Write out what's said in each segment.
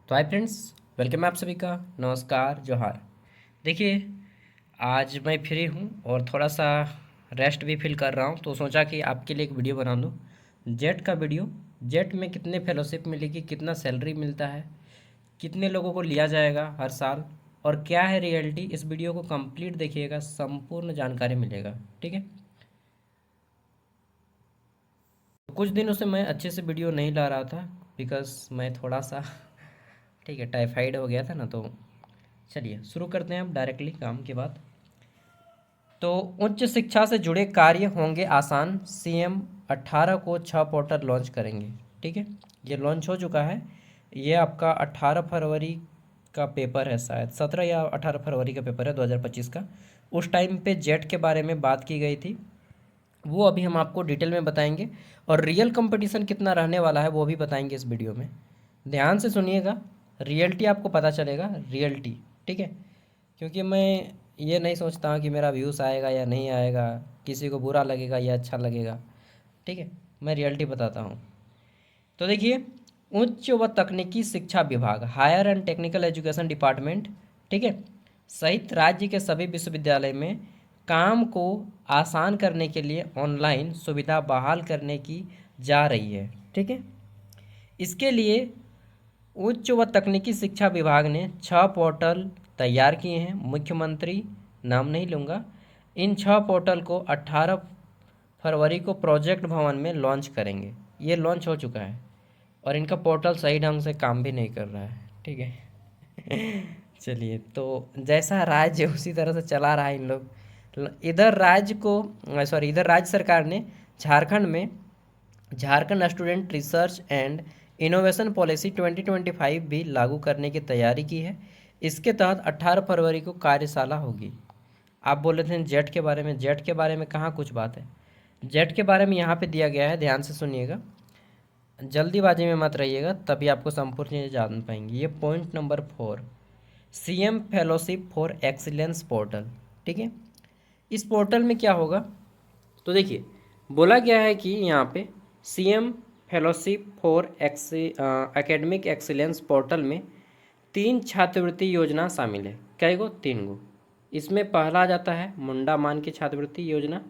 तो hi friends, welcome है आप सभी का। नमस्कार, जोहार। देखिए, आज मैं फ्री हूँ और थोड़ा सा रेस्ट भी फील कर रहा हूँ, तो सोचा कि आपके लिए एक वीडियो बना दूँ। जेट का वीडियो। जेट में कितने फेलोशिप मिलेगी, कितना सैलरी मिलता है, कितने लोगों को लिया जाएगा हर साल, और क्या है रियलिटी। इस वीडियो को कंप्लीट देखिएगा, संपूर्ण जानकारी मिलेगा। ठीक है। कुछ दिनों से मैं अच्छे से वीडियो नहीं ला रहा था, बिकॉज मैं थोड़ा सा ठीक है, टाइफाइड हो गया था ना। तो चलिए शुरू करते हैं अब डायरेक्टली काम की बात। तो उच्च शिक्षा से जुड़े कार्य होंगे आसान, सीएम 18 को 6 पोर्टल लॉन्च करेंगे। ठीक है, ये लॉन्च हो चुका है। ये आपका 18 फरवरी का पेपर है, शायद 17 या 18 फरवरी का पेपर है 2025 का। उस टाइम पे जेट के बारे में बात की गई थी, वो अभी हम आपको डिटेल में बताएंगे। और रियल कंपटीशन कितना रहने वाला है वो भी बताएंगे इस वीडियो में। ध्यान से सुनिएगा, रियलिटी आपको पता चलेगा, रियलिटी। ठीक है, क्योंकि मैं ये नहीं सोचता हूँ कि मेरा व्यूज़ आएगा या नहीं आएगा, किसी को बुरा लगेगा या अच्छा लगेगा। ठीक है, मैं रियलिटी बताता हूँ। तो देखिए, उच्च व तकनीकी शिक्षा विभाग, higher and technical education department, ठीक है, सहित राज्य के सभी विश्वविद्यालय में काम को आसान करने के लिए ऑनलाइन सुविधा बहाल करने की जा रही है। ठीक है, इसके लिए उच्च व तकनीकी शिक्षा विभाग ने 6 पोर्टल तैयार किए हैं। मुख्यमंत्री, नाम नहीं लूँगा, इन 6 पोर्टल को 18 फरवरी को प्रोजेक्ट भवन में लॉन्च करेंगे। ये लॉन्च हो चुका है और इनका पोर्टल सही ढंग से काम भी नहीं कर रहा है। ठीक है। चलिए, तो जैसा राज्य उसी तरह से चला रहा है इन लोग। इधर राज्य को सॉरी इधर राज्य सरकार ने झारखंड में Jharkhand student research and innovation policy 2025 भी लागू करने की तैयारी की है। इसके तहत 18 फरवरी को कार्यशाला होगी। आप बोले थे जेट के बारे में, जेट के बारे में कहाँ कुछ बात है। जेट के बारे में यहाँ पे दिया गया है, ध्यान से सुनिएगा, जल्दीबाजी में मत रहिएगा, तभी आपको संपूर्ण चीज़ें जान पाएंगे। ये point number 4, CM fellowship for excellence portal. ठीक है, इस पोर्टल में क्या होगा, तो देखिए, बोला गया है कि यहाँ पे CM fellowship for academic excellence portal में 3 छात्रवृत्ति योजना शामिल है। कै गो? 3 गो। इसमें पहला आ जाता है मुंडा मान की छात्रवृत्ति योजना।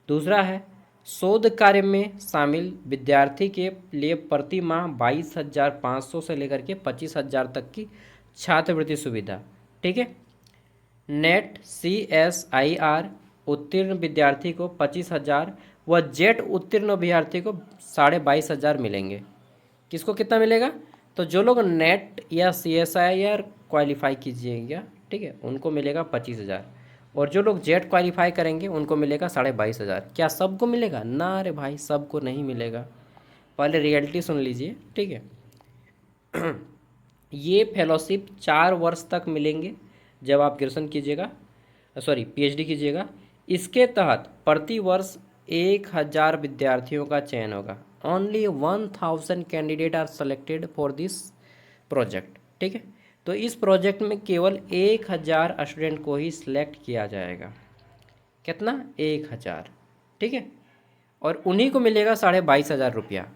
दूसरा है शोध कार्य में शामिल विद्यार्थी के लिए प्रति माह 22,500 से लेकर के 25,000 तक की छात्रवृत्ति सुविधा। ठीक है, नेट CSIR उत्तीर्ण विद्यार्थी को 25,000 व जेट उत्तीर्ण अभ्यर्थी को 22,500 मिलेंगे। किसको कितना मिलेगा? तो जो लोग नेट या CSIR क्वालिफाई कीजिएगा, ठीक है, उनको मिलेगा 25,000, और जो लोग जेट क्वालिफाई करेंगे उनको मिलेगा 22,500। क्या सबको मिलेगा? ना रे भाई, सबको नहीं मिलेगा। पहले रियलिटी सुन लीजिए। ठीक है, ये फेलोशिप 4 वर्ष तक मिलेंगे जब आप ग्रेजुएशन कीजिएगा, सॉरी PhD कीजिएगा। इसके तहत प्रति वर्ष 1,000 विद्यार्थियों का चयन होगा। Only 1,000 candidate are selected for this project. ठीक है, तो इस प्रोजेक्ट में केवल 1,000 स्टूडेंट को ही सिलेक्ट किया जाएगा। कितना? 1,000। ठीक है, और उन्हीं को मिलेगा 22,500 रुपया।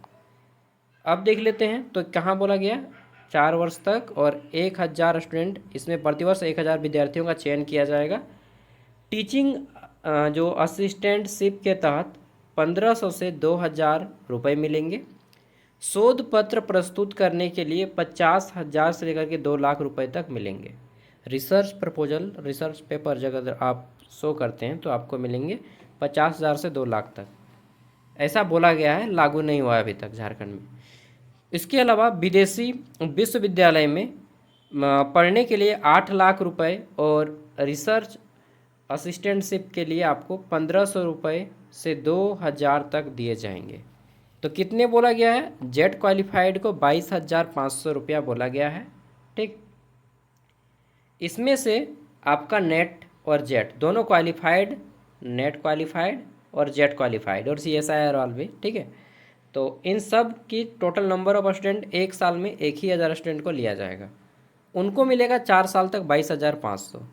अब देख लेते हैं तो कहाँ बोला गया, 4 वर्ष तक और 1,000 स्टूडेंट, इसमें प्रतिवर्ष 1,000 विद्यार्थियों का चयन किया जाएगा। टीचिंग जो असिस्टेंटशिप के तहत 1,500 से 2,000 रुपये मिलेंगे। शोध पत्र प्रस्तुत करने के लिए 50,000 से लेकर के 2 लाख रुपए तक मिलेंगे। रिसर्च प्रपोजल, रिसर्च पेपर अगर आप शो करते हैं तो आपको मिलेंगे 50,000 से 2 लाख तक। ऐसा बोला गया है, लागू नहीं हुआ अभी तक झारखंड में। इसके अलावा विदेशी विश्वविद्यालय में पढ़ने के लिए 8 लाख रुपए और रिसर्च असिस्टेंटशिप के लिए आपको 1,500 रुपये से 2,000 तक दिए जाएंगे। तो कितने बोला गया है? जेट क्वालिफाइड को 22,500 रुपया बोला गया है। ठीक, इसमें से आपका नेट और जेट दोनों क्वालिफाइड, नेट क्वालिफाइड और जेट क्वालिफाइड और CSIR वाल भी। ठीक है, तो इन सब की टोटल नंबर ऑफ स्टूडेंट एक साल में 1,000 स्टूडेंट को लिया जाएगा। उनको मिलेगा 4 साल तक 22,500।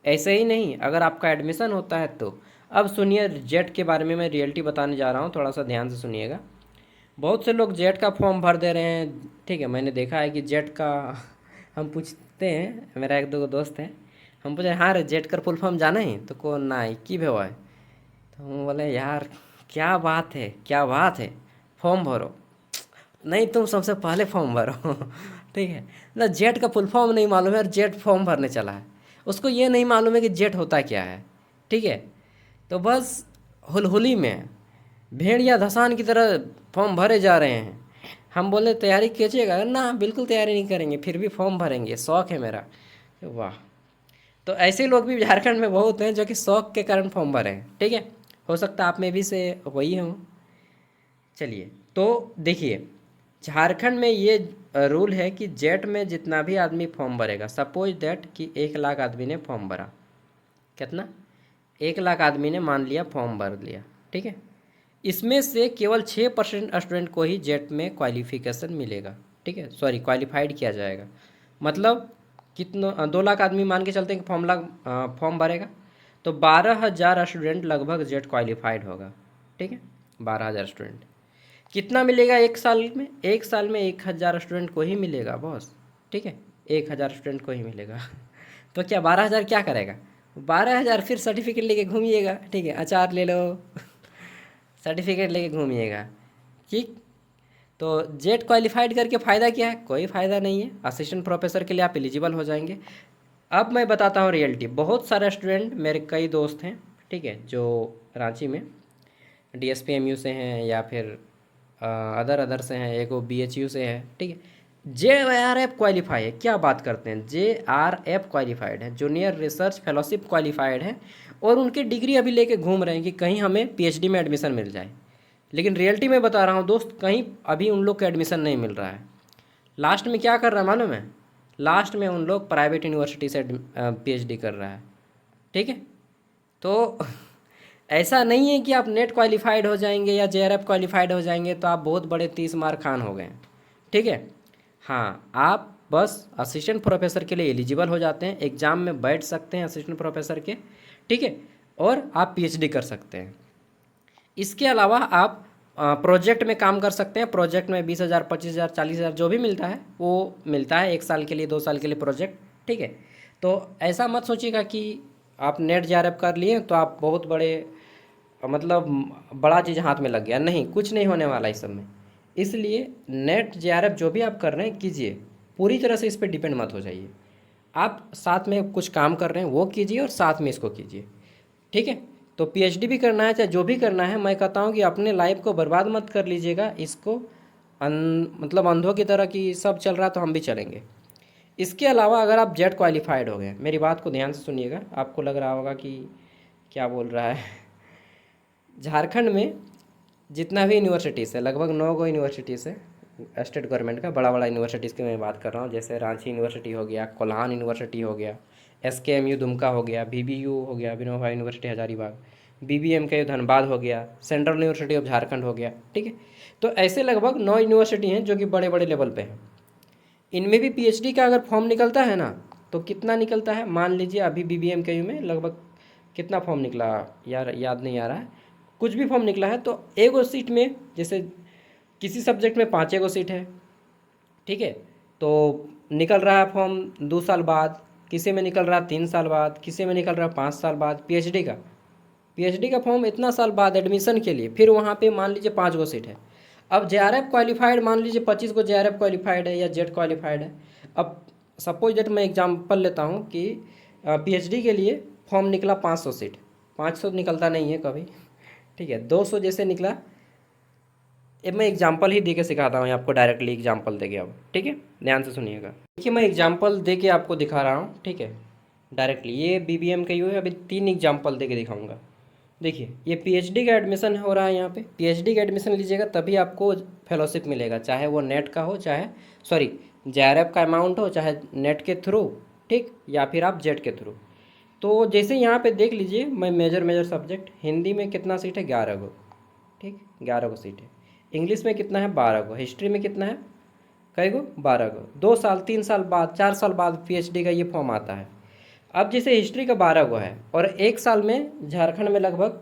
ऐसे ही नहीं, अगर आपका एडमिशन होता है तो। अब सुनिए, जेट के बारे में मैं रियलिटी बताने जा रहा हूँ, थोड़ा सा ध्यान से सुनिएगा। बहुत से लोग जेट का फॉर्म भर दे रहे हैं। ठीक है, मैंने देखा है कि जेट का हम पूछते हैं, मेरा एक दो दोस्त है, हम पूछे हाँ रे जेट कर फुल फॉर्म जाना ही तो को ना की भेवा है। तो हम बोले यार क्या बात है, क्या बात है, फॉर्म भरो। नहीं तुम सबसे पहले फॉर्म भरो ठीक है ना। जेट का फुल फॉर्म नहीं मालूम है और जेट फॉर्म भरने चला है, उसको ये नहीं मालूम है कि जेट होता क्या है। ठीक है, तो बस हुलहुली में भेड़ या धसान की तरह फॉर्म भरे जा रहे हैं। हम बोले तैयारी कीजिएगा ना, बिल्कुल तैयारी नहीं करेंगे, फिर भी फॉर्म भरेंगे, शौक है मेरा। वाह, तो ऐसे लोग भी झारखंड में बहुत हैं जो कि शौक के कारण फॉर्म भरे हैं। ठीक है, हो सकता है आप में भी से वही हो। चलिए तो देखिए, झारखंड में ये रूल है कि जेट में जितना भी आदमी फॉर्म भरेगा, सपोज दैट कि 1 लाख आदमी ने फॉर्म भरा, कितना, 1 लाख आदमी ने मान लिया फॉर्म भर लिया। ठीक है, इसमें से केवल 6% स्टूडेंट को ही जेट में क्वालिफिकेशन मिलेगा। ठीक है, सॉरी क्वालिफाइड किया जाएगा। मतलब कितना, 2 लाख आदमी मान के चलते हैं कि फॉर्म भरेगा, तो 12,000 स्टूडेंट लगभग जेट क्वालिफाइड होगा। ठीक है, 12,000 स्टूडेंट कितना मिलेगा एक साल में, एक साल में 1,000 स्टूडेंट को ही मिलेगा बॉस। ठीक है, 1,000 स्टूडेंट को ही मिलेगा तो क्या 12,000 क्या करेगा, 12,000 फिर सर्टिफिकेट लेके घूमिएगा। ठीक है, अचार ले लो सर्टिफिकेट लेके घूमिएगा। ठीक, तो जेट क्वालिफाइड करके फ़ायदा क्या है, कोई फ़ायदा नहीं है। असिस्टेंट प्रोफेसर के लिए आप एलिजिबल हो जाएंगे। अब मैं बताता हूँ रियलिटी। बहुत सारे स्टूडेंट मेरे कई दोस्त हैं, ठीक है, जो रांची में DSPMU से हैं या फिर अदर अदर से हैं, एक वो BHU से है। ठीक है, JRF क्वालिफाई है, क्या बात करते हैं, JRF क्वालिफाइड है, जूनियर रिसर्च फेलोशिप क्वालिफाइड है, और उनकी डिग्री अभी लेके घूम रहे हैं कि कहीं हमें PhD में एडमिशन मिल जाए। लेकिन रियलिटी में बता रहा हूँ दोस्त, कहीं अभी उन लोग को एडमिशन नहीं मिल रहा है। लास्ट में क्या कर रहा है मालूम है, लास्ट में उन लोग प्राइवेट यूनिवर्सिटी से PhD कर रहा है। ठीक है, तो ऐसा नहीं है कि आप नेट क्वालिफाइड हो जाएंगे या JRF क्वालिफाइड हो जाएंगे तो आप बहुत बड़े 30 मार खान हो गए। ठीक है, हाँ, आप बस असिस्टेंट प्रोफेसर के लिए एलिजिबल हो जाते हैं, एग्ज़ाम में बैठ सकते हैं असिस्टेंट प्रोफेसर के। ठीक है, और आप PhD कर सकते हैं। इसके अलावा आप प्रोजेक्ट में काम कर सकते हैं। प्रोजेक्ट में 20,000, 25,000, 40,000 जो भी मिलता है वो मिलता है, 1 साल के लिए, 2 साल के लिए प्रोजेक्ट। ठीक है, तो ऐसा मत सोचिएगा कि आप नेट JRF कर लिए तो आप बहुत बड़े, मतलब बड़ा चीज़ हाथ में लग गया, नहीं, कुछ नहीं होने वाला इस सब में। इसलिए नेट JRF जो भी आप कर रहे हैं कीजिए, पूरी तरह से इस पर डिपेंड मत हो जाइए। आप साथ में कुछ काम कर रहे हैं वो कीजिए और साथ में इसको कीजिए। ठीक है, तो PhD भी करना है चाहे जो भी करना है, मैं कहता हूँ कि अपने लाइफ को बर्बाद मत कर लीजिएगा इसको मतलब अंधों की तरह कि सब चल रहा है तो हम भी चलेंगे। इसके अलावा अगर आप जेट क्वालिफाइड हो गए, मेरी बात को ध्यान से सुनिएगा, आपको लग रहा होगा कि क्या बोल रहा है झारखंड में जितना भी यूनिवर्सिटीज़ है, लगभग 9 यूनिवर्सिटीज़ है स्टेट गवर्नमेंट का, बड़ा बड़ा यूनिवर्सिटीज़ की मैं बात कर रहा हूँ। जैसे रांची यूनिवर्सिटी हो गया, कोल्हान यूनिवर्सिटी हो गया, SKMU दुमका हो गया, BBU हो गया, विनोबा यूनिवर्सिटी हजारीबाग, BBMKU धनबाद हो गया, सेंट्रल यूनिवर्सिटी ऑफ झारखंड हो गया। ठीक है, तो ऐसे लगभग 9 यूनिवर्सिटी हैं जो कि बड़े बड़े लेवल पे हैं। इनमें भी PhD का अगर फॉर्म निकलता है ना, तो कितना निकलता है, मान लीजिए अभी BBMKU में लगभग कितना फॉर्म निकला यार, याद नहीं आ रहा है, कुछ भी फॉर्म निकला है, तो एगो सीट में, जैसे किसी सब्जेक्ट में 5 सीट है। ठीक है, तो निकल रहा है फॉर्म 2 साल बाद, किसी में निकल रहा है 3 साल बाद, किसी में निकल रहा है 5 साल बाद। PhD का फॉर्म इतना साल बाद एडमिशन के लिए, फिर वहाँ पे मान लीजिए 5 सीट है। अब JRF क्वालिफाइड मान लीजिए 25 JRF क्वालिफाइड है या जेट क्वालिफाइड है। अब सपोज दैट मैं एग्जांपल लेता हूँ कि PhD के लिए फॉर्म निकला 500 सीट, 500 निकलता नहीं है कभी। ठीक है, 200 जैसे निकला। अब मैं एग्जांपल ही दे के सिखाता हूँ आपको, डायरेक्टली एग्जांपल दे के। अब ठीक है, ध्यान से सुनिएगा। देखिए मैं एग्जांपल दे के आपको दिखा रहा हूँ। ठीक है, डायरेक्टली ये BBMKU है, अभी 3 एग्जांपल दे के दिखाऊंगा। देखिए ये PhD का एडमिशन हो रहा है, यहाँ पे PhD का एडमिशन लीजिएगा तभी आपको फेलोशिप मिलेगा, चाहे वो नेट का हो, चाहे सॉरी JRF का अमाउंट हो, चाहे नेट के थ्रू, ठीक, या फिर आप जेट के थ्रू। तो जैसे यहाँ पे देख लीजिए, मैं मेजर सब्जेक्ट, हिंदी में कितना सीट है, 11 ठीक, 11 सीट है। इंग्लिश में कितना है, 12 हिस्ट्री में कितना है, कई गो, 12 2 साल, 3 साल बाद, 4 साल बाद PhD का ये फॉर्म आता है। अब जैसे हिस्ट्री का 12 है और 1 साल में झारखंड में लगभग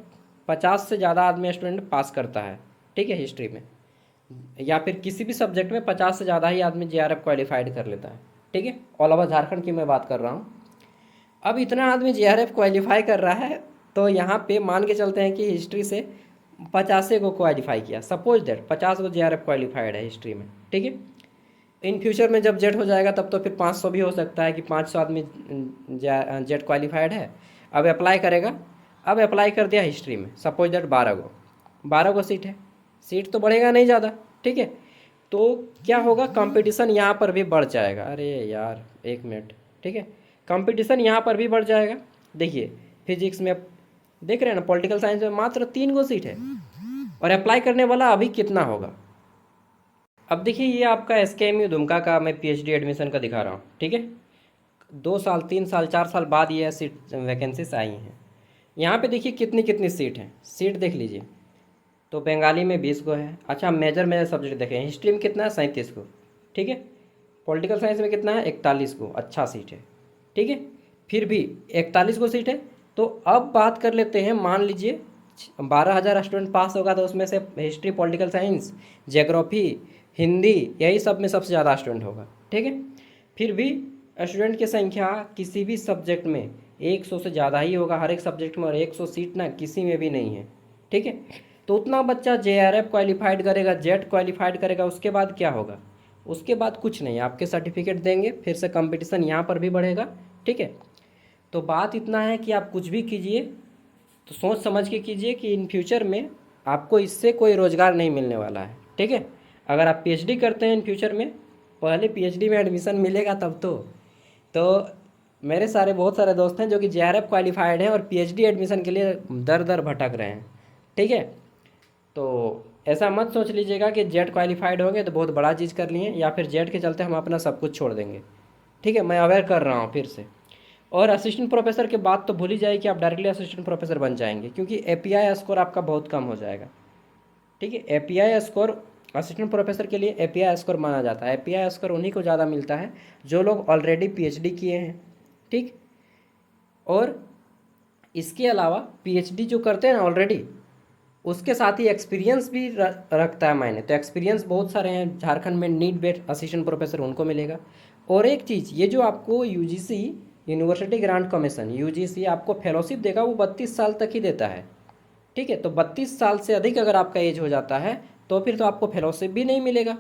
50 से ज़्यादा आदमी स्टूडेंट पास करता है। ठीक है, हिस्ट्री में या फिर किसी भी सब्जेक्ट में 50 से ज़्यादा ही आदमी JRF क्वालिफाइड कर लेता है। ठीक है, ऑल ओवर झारखंड की मैं बात कर रहा हूँ। अब इतना आदमी JRF क्वालिफाई कर रहा है, तो यहाँ पे मान के चलते हैं कि हिस्ट्री से 50 को क्वालिफाई किया, सपोज दैट 50 को JRF क्वालिफाइड है हिस्ट्री में, ठीक है। इन फ्यूचर में जब जेट हो जाएगा तब तो फिर 500 भी हो सकता है कि 500 आदमी जेट क्वालिफाइड है। अब अप्लाई करेगा, अब अप्लाई कर दिया हिस्ट्री में, सपोज दैट 12 को सीट है, सीट तो बढ़ेगा नहीं ज़्यादा, ठीक है। तो क्या होगा, कंपटीशन यहाँ पर भी बढ़ जाएगा। अरे यार एक मिनट, ठीक है, कंपटीशन यहाँ पर भी बढ़ जाएगा। देखिए फिजिक्स में देख रहे हैं ना, पॉलिटिकल साइंस में मात्र 3 सीट है, और अप्लाई करने वाला अभी कितना होगा। अब देखिए ये आपका SKMU दुमका का मैं PhD एडमिशन का दिखा रहा हूँ, ठीक है। 2 साल 3 साल 4 साल बाद ये सीट वैकेंसीज आई हैं। यहाँ पे देखिए कितनी कितनी सीट हैं, सीट देख लीजिए। तो बंगाली में 20 को है। अच्छा मेजर मेजर सब्जेक्ट देखें, हिस्ट्री में कितना है, 37 को, ठीक है। पॉलिटिकल साइंस में कितना है, 41 को, अच्छा सीट है, ठीक है। फिर भी 41 को सीट है। तो अब बात कर लेते हैं, मान लीजिए 12,000 स्टूडेंट पास होगा, तो उसमें से history, political science, geography, Hindi, यही सब में सबसे ज़्यादा स्टूडेंट होगा, ठीक है। फिर भी स्टूडेंट की संख्या किसी भी सब्जेक्ट में 100 से ज़्यादा ही होगा, हर एक सब्जेक्ट में, और 100 सीट ना किसी में भी नहीं है, ठीक है। तो उतना बच्चा JRF क्वालिफाइड करेगा, जेट क्वालिफाइड करेगा, उसके बाद क्या होगा, उसके बाद कुछ नहीं, आपके सर्टिफिकेट देंगे, फिर से कंपटीशन यहाँ पर भी बढ़ेगा, ठीक है। तो बात इतना है कि आप कुछ भी कीजिए तो सोच समझ के कीजिए कि इन फ्यूचर में आपको इससे कोई रोज़गार नहीं मिलने वाला है, ठीक है। अगर आप PhD करते हैं इन फ्यूचर में, पहले PhD में एडमिशन मिलेगा तब तो मेरे बहुत सारे दोस्त हैं जो कि JRF क्वालिफाइड हैं और PhD एडमिशन के लिए दर दर भटक रहे हैं, ठीक है। तो ऐसा मत सोच लीजिएगा कि जेट क्वालिफाइड होंगे तो बहुत बड़ा चीज़ कर लिए, या फिर जेट के चलते हम अपना सब कुछ छोड़ देंगे, ठीक है। मैं अवेयर कर रहा हूँ फिर से। और असिस्टेंट प्रोफेसर के बाद तो भूल ही जाए कि आप डायरेक्टली असिस्टेंट प्रोफेसर बन जाएंगे, क्योंकि API स्कोर आपका बहुत कम हो जाएगा, ठीक है। API स्कोर असिस्टेंट प्रोफेसर के लिए API स्कोर माना जाता है। API स्कोर उन्हीं को ज़्यादा मिलता है जो लोग ऑलरेडी PhD किए हैं, ठीक। और इसके अलावा PhD जो करते हैं ना ऑलरेडी, उसके साथ ही एक्सपीरियंस भी रखता है मायने। तो एक्सपीरियंस बहुत सारे हैं झारखंड में, नीट बेस्ड असिस्टेंट प्रोफेसर उनको मिलेगा। और एक चीज़, ये जो आपको UGC university grant commission UGC आपको फेलोशिप देगा, वो 32 साल तक ही देता है, ठीक है। तो 32 साल से अधिक अगर आपका एज हो जाता है तो फिर तो आपको फेलोशिप भी नहीं मिलेगा।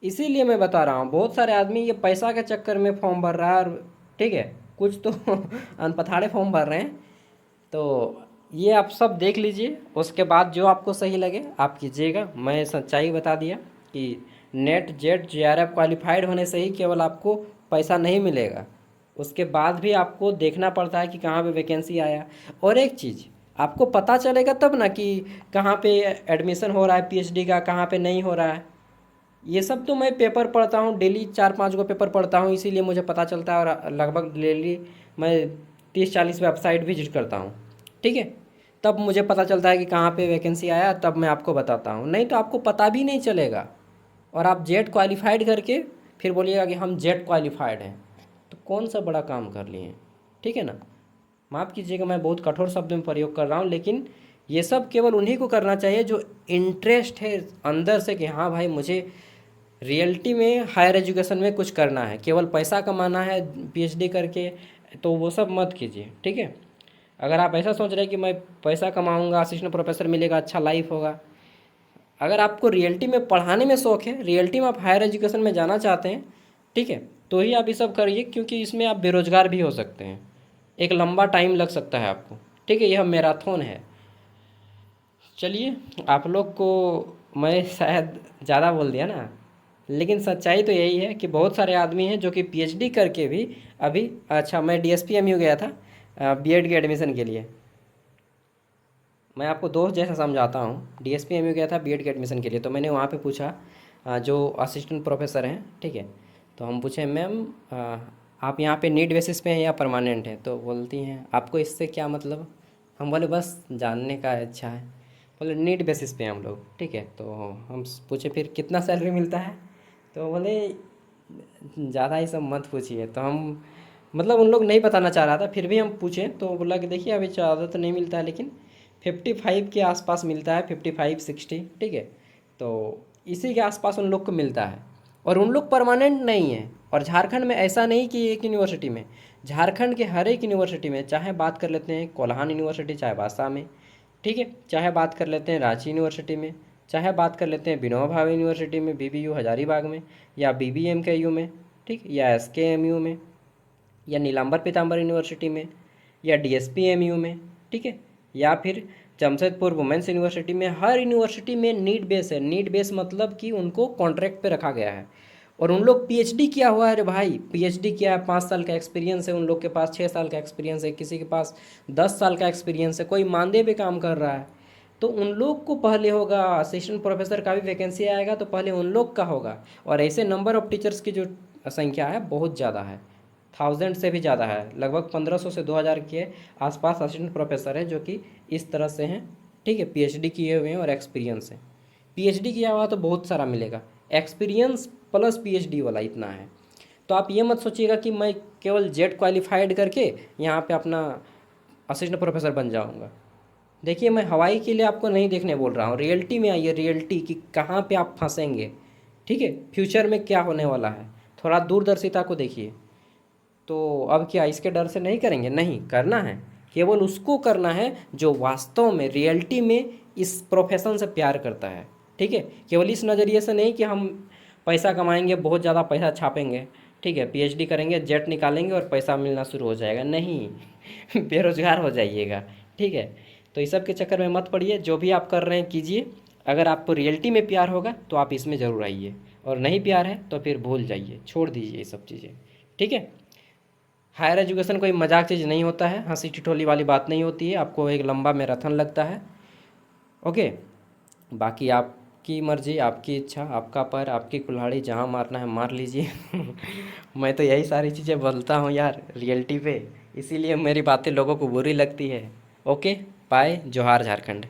इसीलिए मैं बता रहा हूँ, बहुत सारे आदमी ये पैसा के चक्कर में फॉर्म भर रहा है, और ठीक है कुछ तो अनपढ़े फॉर्म भर रहे हैं। तो ये आप सब देख लीजिए, उसके बाद जो आपको सही लगे आप कीजिएगा। मैं सच्चाई बता दिया कि नेट जेट JRF क्वालिफाइड होने से ही केवल आपको पैसा नहीं मिलेगा, उसके बाद भी आपको देखना पड़ता है कि कहाँ पे वैकेंसी आया। और एक चीज़ आपको पता चलेगा तब ना कि कहाँ पे एडमिशन हो रहा है PhD का, कहाँ पे नहीं हो रहा है। ये सब तो मैं पेपर पढ़ता हूँ डेली, 4-5 को पेपर पढ़ता हूँ, इसीलिए मुझे पता चलता है। और लगभग डेली मैं 30-40 वेबसाइट विजिट करता हूँ, ठीक है। तब मुझे पता चलता है कि कहाँ पे वैकेंसी आया, तब मैं आपको बताता हूँ, नहीं तो आपको पता भी नहीं चलेगा। और आप जेट क्वालिफाइड करके फिर बोलिएगा कि हम जेट क्वालिफाइड हैं, तो कौन सा बड़ा काम कर लिए हैं, ठीक है ना। माफ़ कीजिएगा मैं बहुत कठोर शब्द में प्रयोग कर रहा हूँ, लेकिन ये सब केवल उन्हीं को करना चाहिए जो इंटरेस्ट है अंदर से कि हाँ भाई मुझे रियलिटी में हायर एजुकेशन में कुछ करना है, केवल पैसा कमाना है PhD करके, तो वो सब मत कीजिए, ठीक है। अगर आप ऐसा सोच रहे हैं कि मैं पैसा कमाऊंगा, असिस्टेंट प्रोफेसर मिलेगा, अच्छा लाइफ होगा, अगर आपको रियलिटी में पढ़ाने में शौक है, रियलिटी में आप हायर एजुकेशन में जाना चाहते हैं, ठीक है, तो ही आप ये सब करिए, क्योंकि इसमें आप बेरोजगार भी हो सकते हैं, एक लंबा टाइम लग सकता है आपको, ठीक है। यह मैराथन है। चलिए, आप लोग को मैं शायद ज़्यादा बोल दिया ना, लेकिन सच्चाई तो यही है कि बहुत सारे आदमी हैं जो कि PhD करके भी अभी, अच्छा मैं DSPMU गया था B.Ed के एडमिशन के लिए। मैं आपको दोस्त जैसा समझाता हूँ, DSPMU गया था B.Ed के एडमिशन के लिए। तो मैंने वहाँ पे पूछा जो असिस्टेंट प्रोफेसर हैं, ठीक है, तो हम पूछे मैम आप यहाँ पे नीड बेसिस पे हैं या परमानेंट हैं, तो बोलती हैं आपको इससे क्या मतलब। हम बोले बस जानने का इच्छा है। बोले नीड बेसिस पे हम लोग, ठीक है। तो हम पूछे फिर कितना सैलरी मिलता है, तो बोले ज़्यादा ही सब मत पूछिए। तो हम मतलब उन लोग नहीं बताना चाह रहा था, फिर भी हम पूछे तो बोला कि देखिए अभी ज़्यादा तो नहीं मिलता है, लेकिन 55 के आसपास मिलता है, 55-60, ठीक है। तो इसी के आसपास उन लोग को मिलता है, और उन लोग परमानेंट नहीं है, और झारखंड में ऐसा नहीं कि एक यूनिवर्सिटी में, झारखंड के हर एक यूनिवर्सिटी में, चाहे बात कर लेते हैं कोल्हान यूनिवर्सिटी चाईबासा में, ठीक है, चाहे बात कर लेते हैं रांची यूनिवर्सिटी में, चाहे बात कर लेते हैं विनोबा भावे यूनिवर्सिटी में, बीबीयू हजारीबाग में, या बीबीएमकेयू में, ठीक, या एसकेएमयू में, या नीलांबर पीताम्बर यूनिवर्सिटी में, या डीएसपीएमयू में, ठीक है, या फिर जमशेदपुर वुमेंस यूनिवर्सिटी में। हर यूनिवर्सिटी में नीट बेस है। नीट बेस मतलब कि उनको कॉन्ट्रैक्ट पे रखा गया है, और उन लोग पीएचडी किया हुआ है। अरे भाई, पीएचडी किया है, 5 साल का एक्सपीरियंस है, उन लोग के पास 6 साल का एक्सपीरियंस है, किसी के पास 10 साल का एक्सपीरियंस है, कोई मानदेय पे काम कर रहा है। तो उन लोग को पहले होगा, असिस्टेंट प्रोफेसर का भी वैकेंसी आएगा तो पहले उन लोग का होगा। और ऐसे नंबर ऑफ टीचर्स की जो संख्या है बहुत ज़्यादा है, 1000 से भी ज़्यादा है, लगभग 1500 से 2000 के आसपास असिस्टेंट प्रोफेसर है जो कि इस तरह से हैं, ठीक है, पीएचडी किए हुए हैं और एक्सपीरियंस है। पीएचडी किया हुआ तो बहुत सारा मिलेगा, एक्सपीरियंस प्लस पीएचडी वाला इतना है। तो आप ये मत सोचिएगा कि मैं केवल जेट क्वालिफाइड करके यहाँ पे अपना असिस्टेंट प्रोफेसर बन जाऊँगा। देखिए, मैं हवाई के लिए आपको नहीं देखने बोल रहा हूँ, रियलिटी में आइए, रियलिटी कि कहाँ पे आप फंसेंगे, ठीक है, फ्यूचर में क्या होने वाला है, थोड़ा दूरदर्शिता को देखिए। तो अब क्या इसके डर से नहीं करेंगे? नहीं करना है, केवल उसको करना है जो वास्तव में रियलिटी में इस प्रोफेशन से प्यार करता है, ठीक है। केवल इस नज़रिए से नहीं कि हम पैसा कमाएंगे, बहुत ज़्यादा पैसा छापेंगे, ठीक है, पीएचडी करेंगे, जेट निकालेंगे और पैसा मिलना शुरू हो जाएगा, नहीं बेरोजगार हो जाइएगा, ठीक है। तो इस सब के चक्कर में मत पड़िए, जो भी आप कर रहे हैं कीजिए। अगर आपको रियलिटी में प्यार होगा तो आप इसमें ज़रूर आइए, और नहीं प्यार है तो फिर भूल जाइए, छोड़ दीजिए ये सब चीज़ें, ठीक है। हायर एजुकेशन कोई मजाक चीज़ नहीं होता है, हंसी ठिठोली वाली बात नहीं होती है, आपको एक लंबा मैराथन लगता है, ओके। बाकी आपकी मर्ज़ी, आपकी इच्छा, आपका पैर, आपकी कुल्हाड़ी, जहाँ मारना है मार लीजिए मैं तो यही सारी चीज़ें बोलता हूँ यार रियलिटी पे, इसीलिए मेरी बातें लोगों को बुरी लगती है। ओके, बाय, जोहार झारखंड।